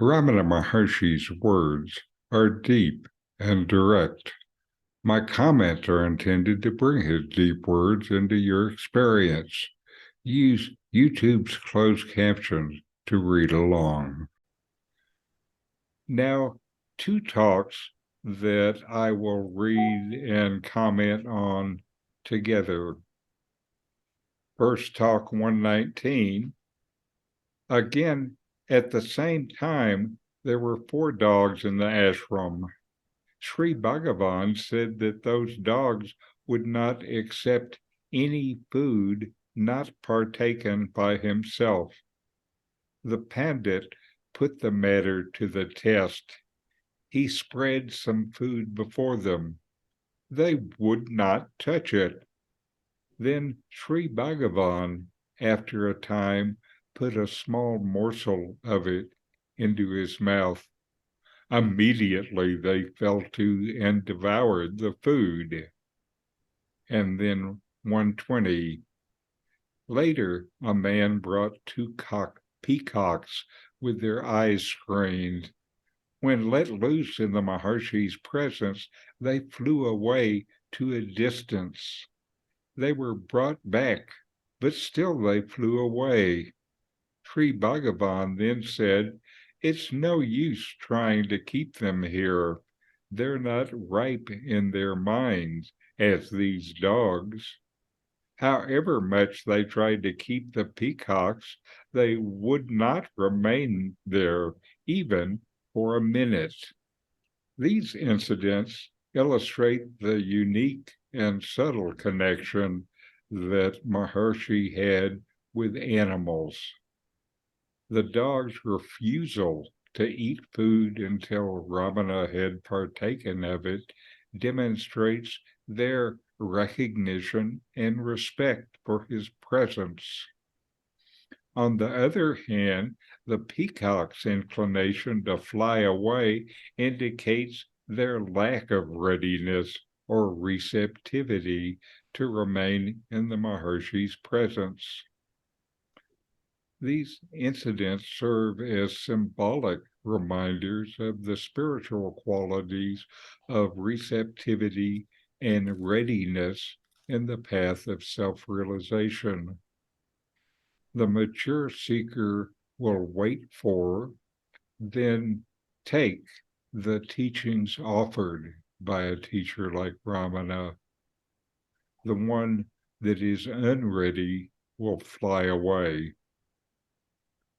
Ramana Maharshi's words are deep and direct. My comments are intended to bring his deep words into your experience. Use YouTube's closed captions to read along. Now, two talks that I will read and comment on together. First talk 119. Again, at the same time, there were 4 dogs in the ashram. Sri Bhagavan said that those dogs would not accept any food not partaken by himself. The pandit put the matter to the test. He spread some food before them. They would not touch it. Then Sri Bhagavan, after a time, put a small morsel of it into his mouth. Immediately they fell to and devoured the food. And then 120. Later, a man brought 2 peacocks with their eyes screened. When let loose in the Maharshi's presence, they flew away to a distance. They were brought back, but still they flew away. Sri Bhagavan then said, "It's no use trying to keep them here. They're not ripe in their minds as these dogs. However much they tried to keep the peacocks, they would not remain there even for a minute." These incidents illustrate the unique and subtle connection that Maharshi had with animals. The dog's refusal to eat food until Ramana had partaken of it demonstrates their recognition and respect for his presence. On the other hand, the peacock's inclination to fly away indicates their lack of readiness or receptivity to remain in the Maharshi's presence. These incidents serve as symbolic reminders of the spiritual qualities of receptivity and readiness in the path of self-realization. The mature seeker will wait for, then take the teachings offered by a teacher like Ramana. The one that is unready will fly away.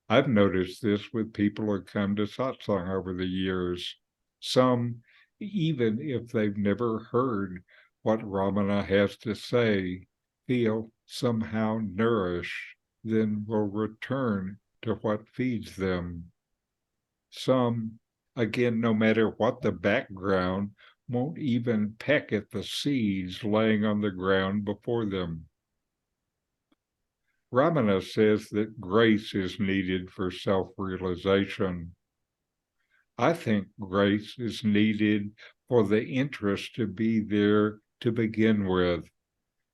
I've noticed this with people who come to satsang over the years. Some, even if they've never heard what Ramana has to say, feel somehow nourished, then will return to what feeds them. Some, again, no matter what the background, won't even peck at the seeds laying on the ground before them. Ramana says that grace is needed for self-realization. I think grace is needed for the interest to be there to begin with,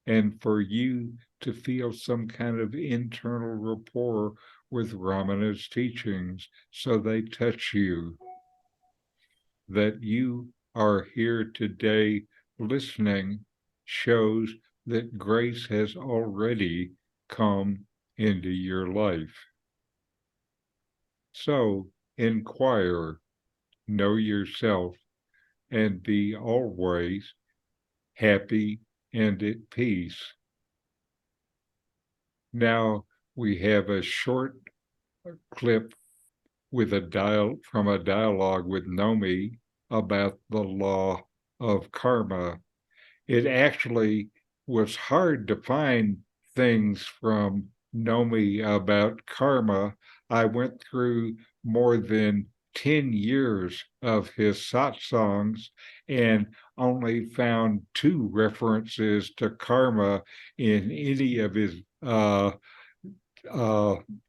and for you to feel some kind of internal rapport with Ramana's teachings so they touch you. That you are here today listening shows that grace has already come into your life. So inquire, know yourself, and be always happy and at peace. Now we have a short clip with from a dialogue with Nomi about the law of karma. It actually was hard to find things from Nomi about karma. I went through more than 10 years of his satsangs and only found 2 references to karma in any of his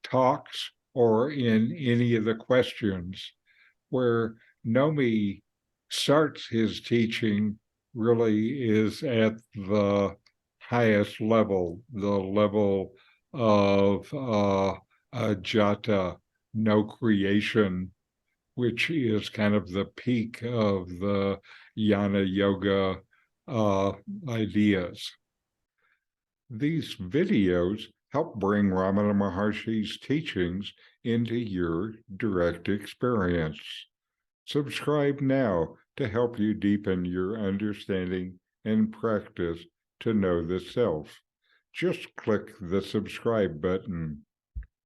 talks or in any of the questions. Where Nomi starts his teaching really is at the highest level, the level of jata, no creation, which is kind of the peak of the Jnana Yoga ideas. These videos help bring Ramana Maharshi's teachings into your direct experience. Subscribe now to help you deepen your understanding and practice to know the self. Just click the subscribe button.